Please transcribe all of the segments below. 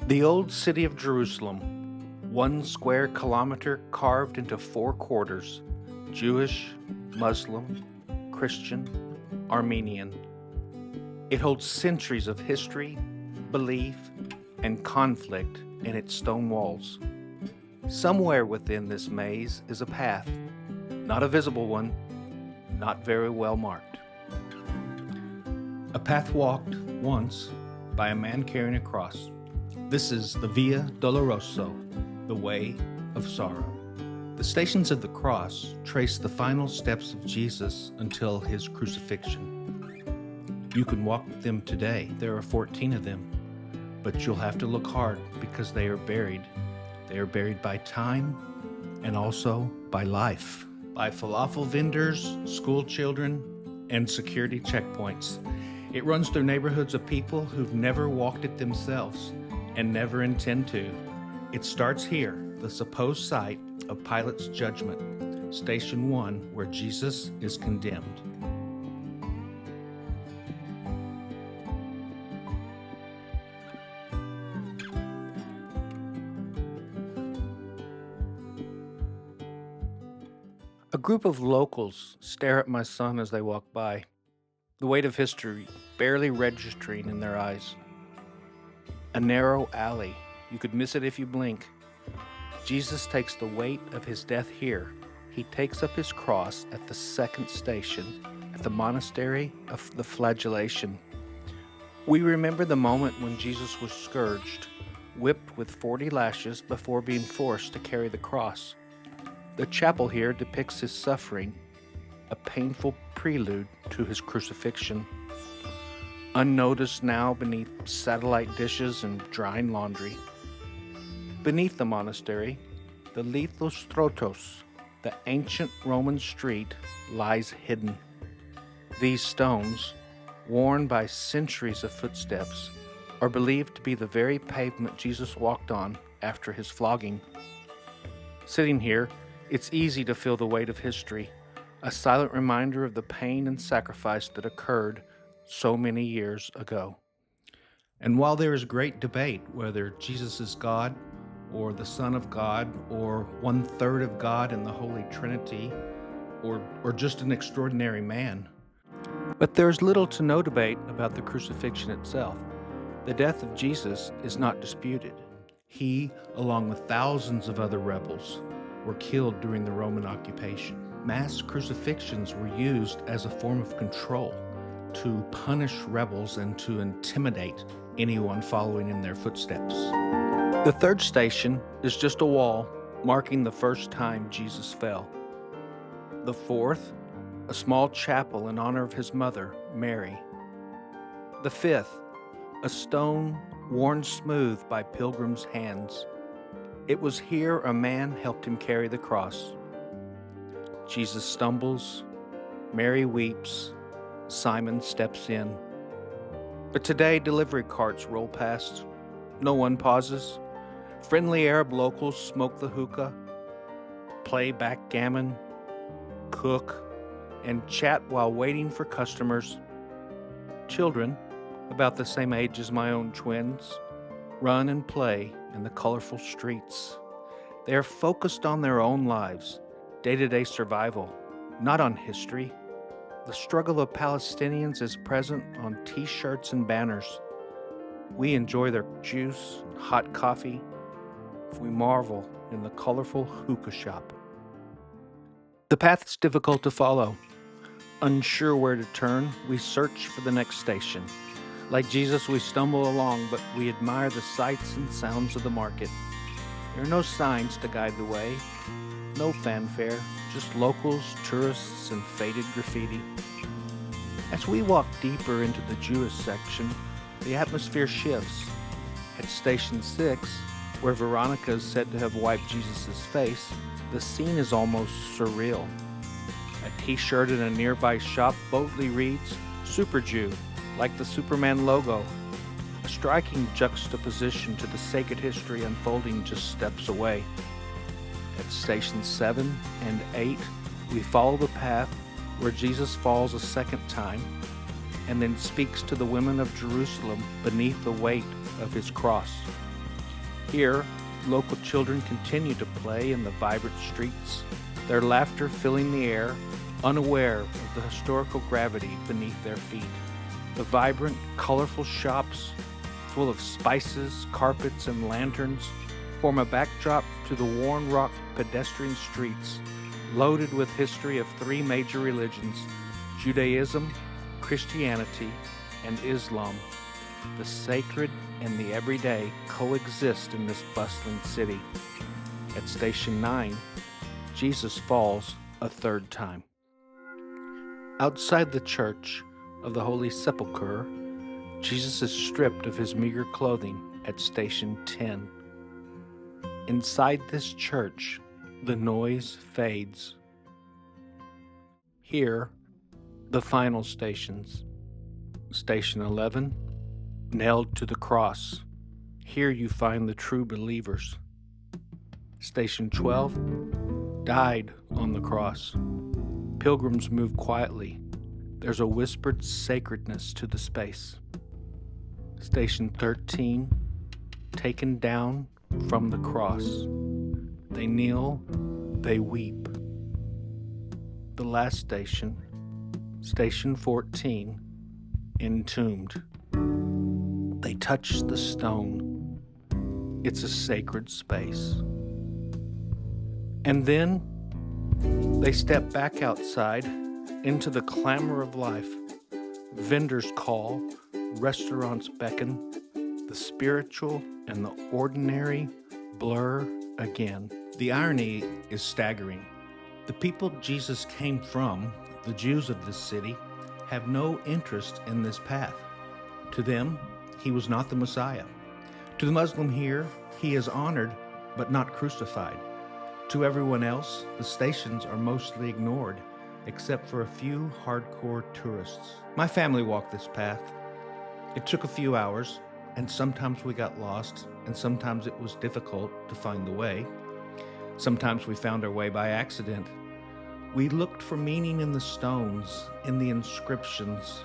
The old city of Jerusalem, 1 square kilometer carved into 4 quarters, Jewish, Muslim, Christian, Armenian. It holds centuries of history, belief, and conflict in its stone walls. Somewhere within this maze is a path, not a visible one, not very well marked. A path walked once by a man carrying a cross. This is the Via Dolorosa, the way of sorrow. The stations of the cross trace the final steps of Jesus until his crucifixion. You can walk them today. There are 14 of them, but you'll have to look hard because they are buried. They are buried by time and also by life, by falafel vendors, school children, and security checkpoints. It runs through neighborhoods of people who've never walked it themselves and never intend to. It starts here, the supposed site of Pilate's judgment, Station 1, where Jesus is condemned. A group of locals stare at my son as they walk by, the weight of history barely registering in their eyes. A narrow alley. You could miss it if you blink. Jesus takes the weight of his death here. He takes up his cross at the second station, at the monastery of the flagellation. We remember the moment when Jesus was scourged, whipped with 40 lashes before being forced to carry the cross. The chapel here depicts his suffering, a painful prelude to his crucifixion. Unnoticed now beneath satellite dishes and drying laundry. Beneath the monastery, the Lithostrotos, the ancient Roman street, lies hidden. These stones, worn by centuries of footsteps, are believed to be the very pavement Jesus walked on after his flogging. Sitting here, it's easy to feel the weight of history, a silent reminder of the pain and sacrifice that occurred so many years ago. And while there is great debate whether Jesus is God or the Son of God or 1/3 of God in the Holy Trinity or just an extraordinary man, but there's little to no debate about the crucifixion itself. The death of Jesus is not disputed. He, along with thousands of other rebels, were killed during the Roman occupation. Mass crucifixions were used as a form of control to punish rebels and to intimidate anyone following in their footsteps. The third station is just a wall marking the first time Jesus fell. The fourth, a small chapel in honor of his mother, Mary. The fifth, a stone worn smooth by pilgrims' hands. It was here a man helped him carry the cross. Jesus stumbles, Mary weeps, Simon steps in. But today delivery carts roll past. No one pauses. Friendly Arab locals smoke the hookah, play backgammon, cook, and chat while waiting for customers. Children, about the same age as my own twins, run and play in the colorful streets. They are focused on their own lives, day-to-day survival, not on history. The struggle of Palestinians is present on t-shirts and banners. We enjoy their juice and hot coffee. We marvel in the colorful hookah shop. The path is difficult to follow. Unsure where to turn, we search for the next station. Like Jesus, we stumble along, but we admire the sights and sounds of the market. There are no signs to guide the way, no fanfare, just locals, tourists, and faded graffiti. As we walk deeper into the Jewish section, the atmosphere shifts. At Station 6, where Veronica is said to have wiped Jesus' face, the scene is almost surreal. A t-shirt in a nearby shop boldly reads, Super Jew, like the Superman logo. A striking juxtaposition to the sacred history unfolding just steps away. At Stations 7 and 8, we follow the path where Jesus falls a second time and then speaks to the women of Jerusalem beneath the weight of his cross. Here, local children continue to play in the vibrant streets, their laughter filling the air, unaware of the historical gravity beneath their feet. The vibrant, colorful shops, full of spices, carpets, and lanterns, form a backdrop to the worn rock pedestrian streets, loaded with history of three major religions, Judaism, Christianity, and Islam. The sacred and the everyday coexist in this bustling city. At Station 9, Jesus falls a third time. Outside the Church of the Holy Sepulchre, Jesus is stripped of his meager clothing at Station 10. Inside this church, the noise fades. Here, the final stations. Station 11, nailed to the cross. Here you find the true believers. Station 12, died on the cross. Pilgrims move quietly. There's a whispered sacredness to the space. Station 13, taken down from the cross. They kneel, they weep. The last station, Station 14, entombed. They touch the stone. It's a sacred space. And then they step back outside into the clamor of life. Vendors call, restaurants beckon, the spiritual and the ordinary blur again. The irony is staggering. The people Jesus came from, the Jews of this city, have no interest in this path. To them, he was not the Messiah. To the Muslim here, he is honored but not crucified. To everyone else, the stations are mostly ignored, except for a few hardcore tourists. My family walked this path. It took a few hours, and sometimes we got lost, and sometimes it was difficult to find the way. Sometimes we found our way by accident. We looked for meaning in the stones, in the inscriptions,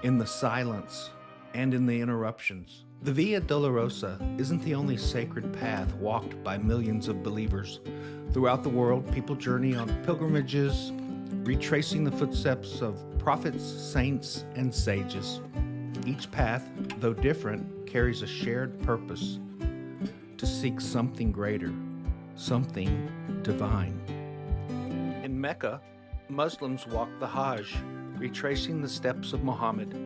in the silence, and in the interruptions. The Via Dolorosa isn't the only sacred path walked by millions of believers. Throughout the world, people journey on pilgrimages, retracing the footsteps of prophets, saints, and sages. Each path, though different, carries a shared purpose: to seek something greater, something divine. In Mecca, Muslims walk the Hajj, retracing the steps of Muhammad.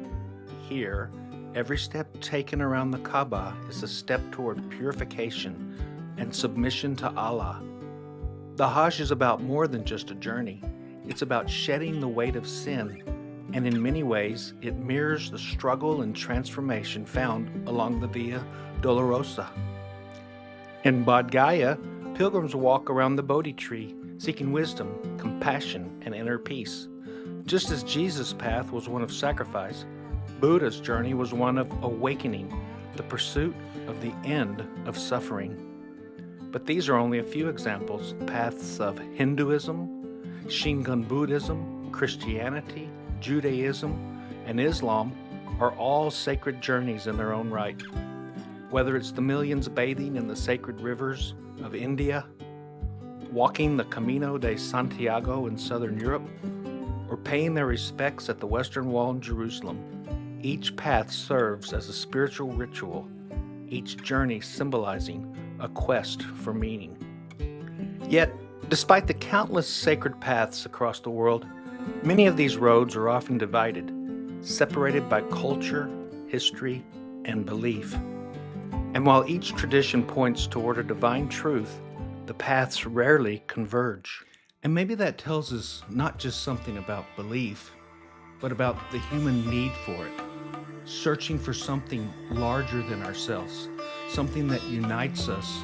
Here, every step taken around the Kaaba is a step toward purification and submission to Allah. The Hajj is about more than just a journey. It's about shedding the weight of sin, and in many ways, it mirrors the struggle and transformation found along the Via Dolorosa. In Bodh Gaya, pilgrims walk around the Bodhi tree, seeking wisdom, compassion, and inner peace. Just as Jesus' path was one of sacrifice, Buddha's journey was one of awakening, the pursuit of the end of suffering. But these are only a few examples. Paths of Hinduism, Shingon Buddhism, Christianity, Judaism, and Islam are all sacred journeys in their own right. Whether it's the millions bathing in the sacred rivers of India, walking the Camino de Santiago in southern Europe, or paying their respects at the Western Wall in Jerusalem, each path serves as a spiritual ritual, each journey symbolizing a quest for meaning. Yet, despite the countless sacred paths across the world, many of these roads are often divided, separated by culture, history, and belief. And while each tradition points toward a divine truth, the paths rarely converge. And maybe that tells us not just something about belief, but about the human need for it, searching for something larger than ourselves, something that unites us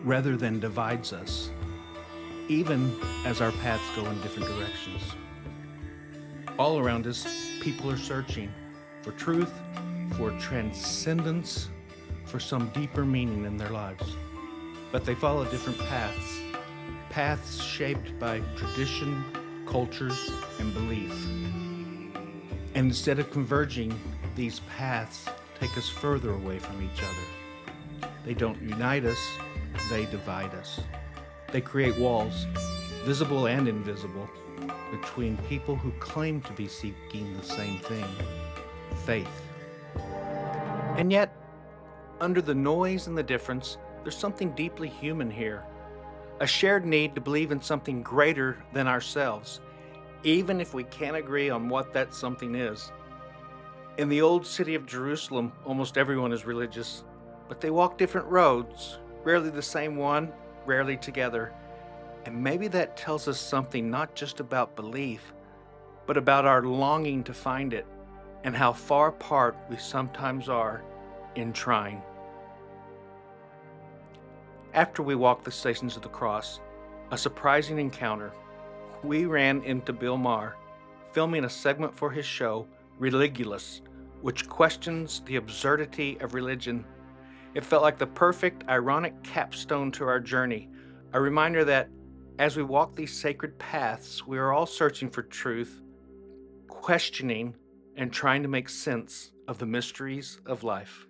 rather than divides us, even as our paths go in different directions. All around us, people are searching for truth, for transcendence, for some deeper meaning in their lives. But they follow different paths shaped by tradition, cultures, and belief. And instead of converging, these paths take us further away from each other. They don't unite us, they divide us. They create walls, visible and invisible, between people who claim to be seeking the same thing, faith. And yet, under the noise and the difference, there's something deeply human here. A shared need to believe in something greater than ourselves, even if we can't agree on what that something is. In the old city of Jerusalem, almost everyone is religious, but they walk different roads, rarely the same one, rarely together. And maybe that tells us something not just about belief, but about our longing to find it, and how far apart we sometimes are in trying. After we walked the Stations of the Cross, a surprising encounter. We ran into Bill Maher, filming a segment for his show, Religulous, which questions the absurdity of religion. It felt like the perfect, ironic capstone to our journey, a reminder that as we walk these sacred paths, we are all searching for truth, questioning, and trying to make sense of the mysteries of life.